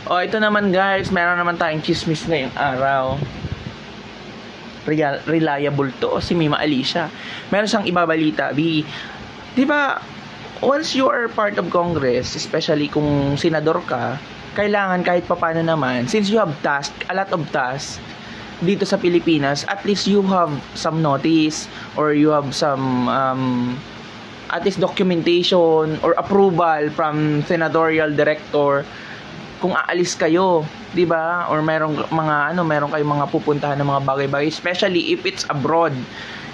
O, ito naman guys, meron naman tayong chismis ngayong araw. Reliable to, si Mima Alicia. Meron siyang ibabalita, B. Diba, once you are part of Congress, especially kung senador ka, kailangan kahit papano naman, since you have a lot of tasks dito sa Pilipinas, at least you have some notice or you have some at least documentation or approval from senatorial director kung aalis kayo, 'di ba? Or meron kayong mga pupuntahan ng mga bagay-bagay, especially if it's abroad.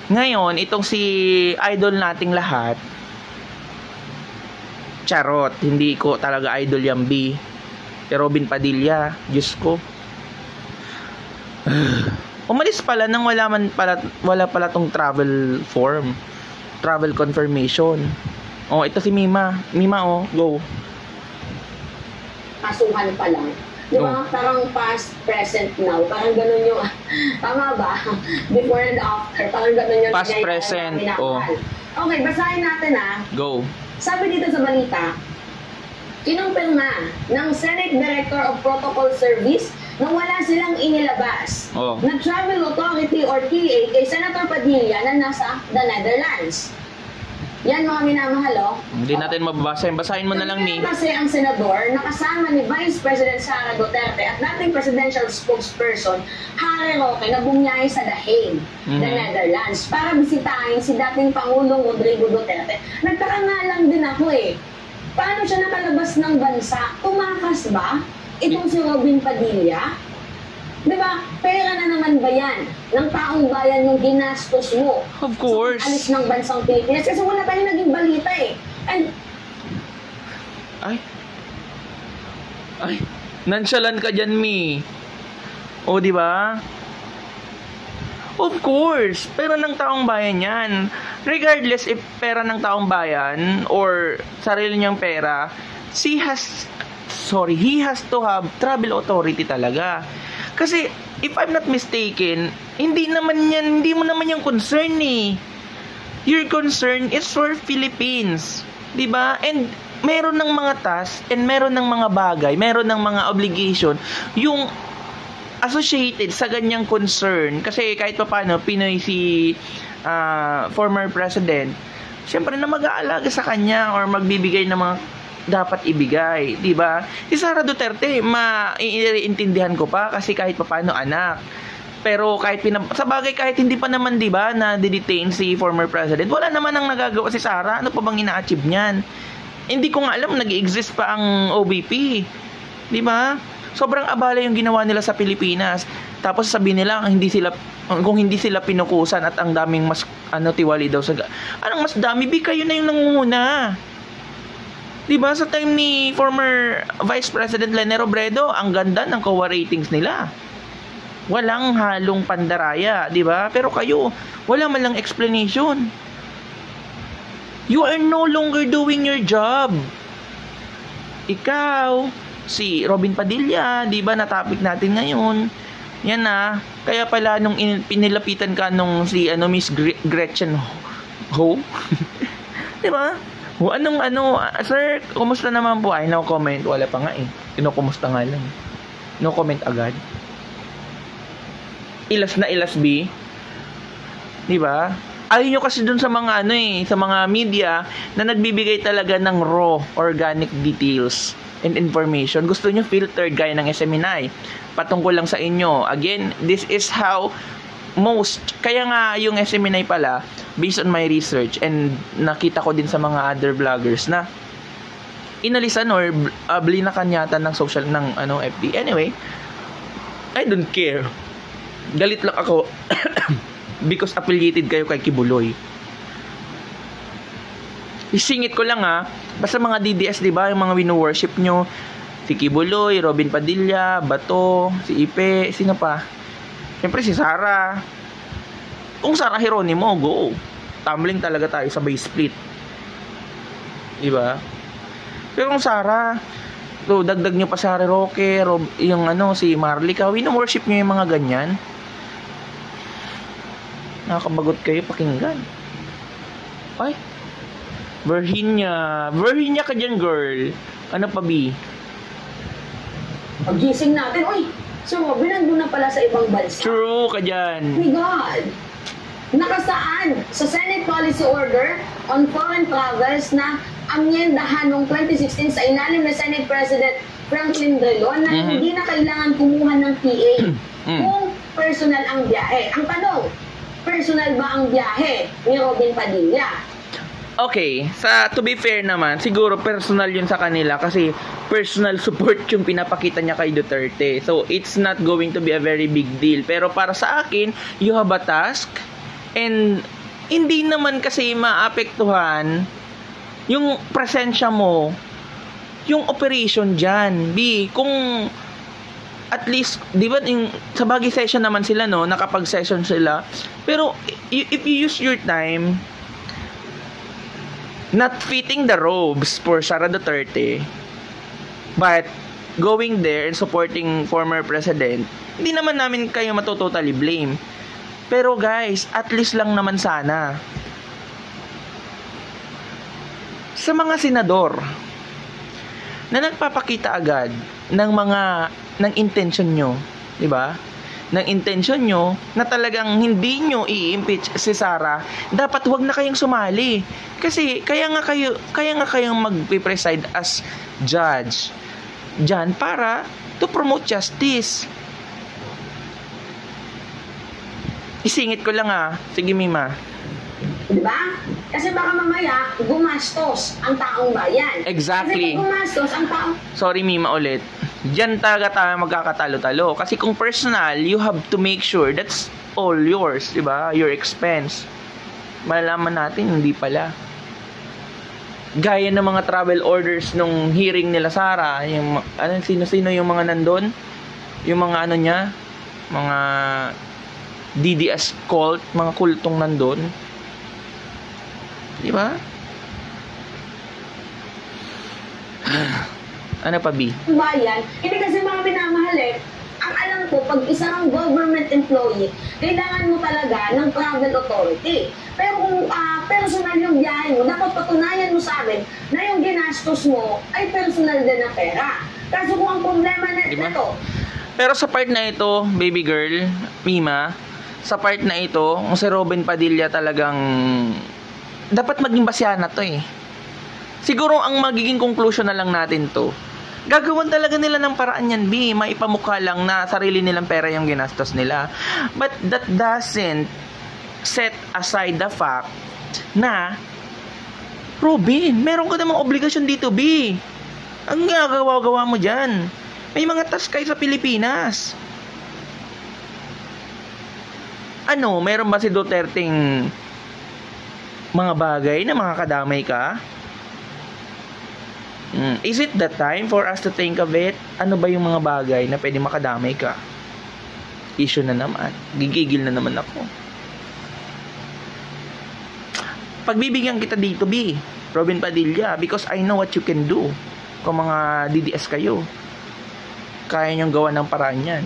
Ngayon, itong si idol nating lahat, charot, hindi ko talaga idol yung B. Si Robin Padilla, Diyos ko. Umalis pala nang wala pala tong travel form, travel confirmation. Oh, ito si Mima, oh, go. Kasuhan pa lang. Di ba? Parang past, present, now. Parang ganun yung, tama ba? Before and after. Parang ganun yung past, present, oh. Okay, basahin natin Go. Sabi dito sa balita, kinumpirma ng Senate Director of Protocol Service na wala silang inilabas na Travel Authority or TA kay Senator Padilla na nasa the Netherlands. Yan mga minamahal, Hindi natin mababasa. Basahin mo na lang, Mi. Kasi ang senador nakasama ni Vice President Sara Duterte at dating presidential spokesperson Harry Roque na bumiyahe sa The Hague, the Netherlands, para bisitahin si dating Pangulong Rodrigo Duterte. Nagtaka nga lang din ako paano siya nakalabas ng bansa? Tumakas ba itong si Robin Padilla? Diba? Pera na naman ba yan ng taong bayan yung ginastos mo? Of course. Sa alis ng bansang Pilipinas. Kasi wala tayong naging balita And... Ay, nonchalant ka dyan, Mi. O, diba? Of course. Pera ng taong bayan yan. Regardless if pera ng taong bayan or sarili niyang pera, he has to have travel authority talaga. Kasi, if I'm not mistaken, hindi mo naman yung concern Your concern is for Philippines. Diba? And, meron ng mga tasks, and meron ng mga bagay, meron ng mga obligation, yung associated sa ganyang concern. Kasi, kahit pa paano, Pinoy si former president, syempre na mag-aalaga sa kanya or magbibigay ng mga dapat ibigay, di ba? Si Sara Duterte, maiintindihan ko pa kasi kahit papaano anak. Pero kahit kahit hindi pa naman, di ba, na detain si former president, wala naman ang nagagawa si Sara. Ano pa bang ina-achieve niyan? Hindi ko nga alam nag-exist pa ang OVP. Di ba? Sobrang abala yung ginawa nila sa Pilipinas. Tapos sabihin nila kung hindi sila pinukusan at ang daming mas tiwali daw sa anong mas dami, kayo na yung nangunguna. Diba, sa time ni former Vice President Leni Robredo, ang ganda ng COA ratings nila. Walang halong pandaraya, diba? Pero kayo, wala man lang explanation. You are no longer doing your job. Ikaw, si Robin Padilla, diba, na topic natin ngayon. Yan kaya pala nung pinilapitan ka nung si Miss Gretchen Ho. Diba? Sir, kumusta naman po? Ay, no comment. Wala pa nga kumusta nga lang. No comment agad. Ilas na ilas, B. Diba? Ayaw nyo kasi dun sa mga sa mga media na nagbibigay talaga ng raw, organic details and information. Gusto nyo filtered gaya ng SMNI. Patungkol lang sa inyo. Again, this is how kaya nga yung SMNI pala, based on my research and nakita ko din sa mga other vloggers na inalisan or blinakan yata ng social ng FB. Anyway, I don't care. Galit lang ako because affiliated kayo kay Kibuloy. Isingit ko lang basta mga DDS, diba, yung mga wino-worship nyo, si Kibuloy, Robin Padilla, Bato, si Ipe, sino pa? Siyempre si Sara. Kung Sara Geronimo, go. Tumbling talaga tayo sa base split. Diba? Pero kung Sara, dagdag nyo pa si Harry Roque, yung si Marlica, wino-worship nyo yung mga ganyan. Nakakabagot kayo pakinggan. Ay, Virginia ka dyan, girl. Ano pa, B? Pagising natin, uy, so binando na pala sa ibang bansa. True ka dyan. My God! Nakasaan sa Senate Policy Order on Foreign Travels na amyendahan noong 2016 sa ilalim na Senate President Franklin Drilon na hindi na kailangan kumuha ng PA kung personal ang biyahe. Ang tanong, personal ba ang biyahe ni Robin Padilla? Okay, to be fair naman, siguro personal yun sa kanila kasi personal support yung pinapakita niya kay Duterte. So, it's not going to be a very big deal. Pero para sa akin, you have a task and hindi naman kasi maapektuhan yung presensya mo, yung operation dyan. Kung at least, di ba, sa bagay session naman sila, no, nakapag-session sila. Pero, if you use your time not fitting the robes for Sara Duterte, but going there and supporting former president, hindi naman namin kayo matotally blame. Pero guys, at least lang naman sana sa mga senador na nagpapakita agad ng intention nyo, di ba? Ng intention nyo na talagang hindi nyo i-impeach si Sara, dapat wag na kayong sumali. Kasi kaya nga kayong mag-preside as judge dyan para to promote justice. Isingit ko lang Sige, Mima. Diba? Kasi baka mamaya gumastos ang taong bayan. Exactly. Kasi kung gumastos ang taong... Sorry, Mima, ulit. Diyan talaga tayo magkakatalo-talo. Kasi kung personal, you have to make sure that's all yours, diba? Your expense. Malalaman natin, hindi pala. Gaya ng mga travel orders nung hearing nila Sara, yung sino-sino yung mga nandun? Yung mga niya, mga DDS cult, mga kultong nandun. Di ba? Ano pa, B? Bayan, hindi kasi mga minamahal Ang alam ko, pag isang government employee, kailangan mo talaga ng travel authority. Pero kung personal yung biyahe mo, dapat patunayan mo sa amin na yung ginastos mo ay personal din na pera. Kaso kung ang problema na ito... Pero sa part na ito, baby girl, Mima, sa part na ito, kung si Robin Padilla talagang dapat maging basyahan na to Siguro ang magiging conclusion na lang natin to, gagawan talaga nila ng paraan yan, B. Maipamukha lang na sarili nilang pera yung ginastos nila. But that doesn't set aside the fact na Robin, meron ka namang obligasyon dito, B. Ang gagawa-gawa mo dyan. May mga task kayo sa Pilipinas. Meron ba si Duterteng mga bagay na makakadamay ka? Is it the time for us to think of it? Ano ba yung mga bagay na pwede makadamay ka? Issue na naman. Gigigil na naman ako. Pagbibigyan kita dito, B. Robin Padilla, because I know what you can do. Kung mga DDS kayo, kaya nyong gawa ng paraan yan.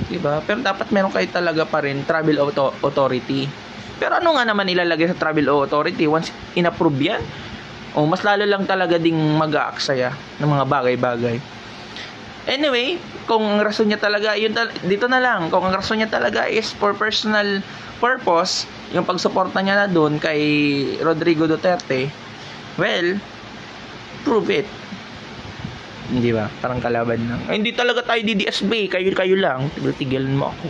Diba? Pero dapat meron kayo talaga pa rin travel authority. Pero ano nga naman ilalagay sa travel authority once inapprove yan? Mas lalo lang talaga ding mag-aaksaya ng mga bagay-bagay. Anyway, kung ang rason niya talaga, dito na lang, kung ang rason niya talaga is for personal purpose, yung pagsuporta niya na doon kay Rodrigo Duterte, well, prove it. Hindi ba? Parang kalaban lang. Ay, hindi talaga tayo DDSB. Kayo lang. Tigilan mo ako.